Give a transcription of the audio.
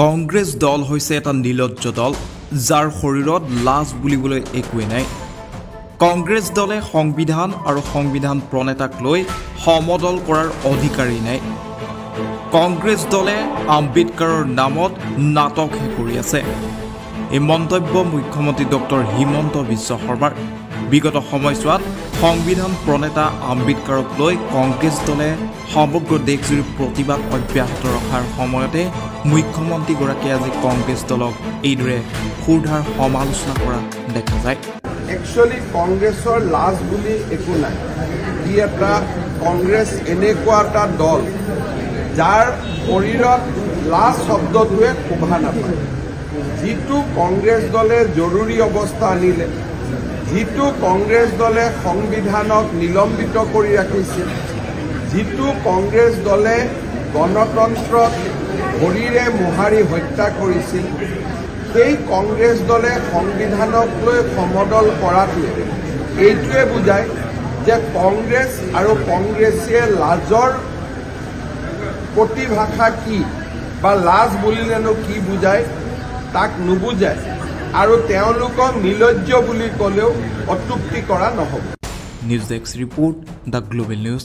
কংগ্ৰেছ দল হৈছে এটা নিলজ্জ দল যাৰ শৰীৰত লাজ বুলিবলৈ একোৱেই নাই। কংগ্ৰেছ দলে সংবিধান আৰু সংবিধান প্ৰণেতাক লৈ সমদল কৰাৰ অধিকাৰী নাই। কংগ্ৰেছ দলে আম্বেদকাৰৰ নামত নাটকহে কৰি আছে। এই মন্তব্য মুখ্যমন্ত্ৰী ডক্টৰ হিমন্ত বিশ্ব শৰ্মাৰ। বিগত সময়ছোৱাত সংবিধান প্ৰণেতা আম্বেদকাৰক লৈ কংগ্ৰেছ দলে সমগ্ৰ দেশজুৰি প্ৰতিবাদ অব্যাহত ৰখাৰ সময়তে মুখ্যমন্ত্ৰীগৰাকীয়ে আজি কংগ্ৰেছ দলক এইদৰে খুৰধাৰ সমালোচনা কৰা দেখা যায়। একচুৱেলি কংগ্ৰেছৰ লাজ বুলি একো নাই। ই এটা কংগ্ৰেছ এনেকুৱা এটা দল যাৰ শৰীৰত লাজ শব্দটোৱে শোভা নাপায়। যিটো কংগ্ৰেছ দলে জৰুৰী অৱস্থা আনিলে, যিটো কংগ্ৰেছ দলে সংবিধানক নিলম্বিত কৰি ৰাখিছিল, যিটো কংগ্ৰেছ দলে গণতন্ত্ৰক ভৰিৰে মোহাৰি হত্যা কৰিছিল, সেই কংগ্ৰেছ দলে সংবিধানক লৈ সমদল কৰাটোৱে এইটোৱে বুজায় যে কংগ্ৰেছ আৰু কংগ্ৰেছীয়ে লাজৰ প্ৰতিভাষা কি বা লাজ বুলিলেনো কি বুজায় তাক নুবুজায় আৰু তেওঁলোকক নিলজ্জ বুলি ক'লেও অত্যুক্তি কৰা নহ'ব। News desk report, the global news.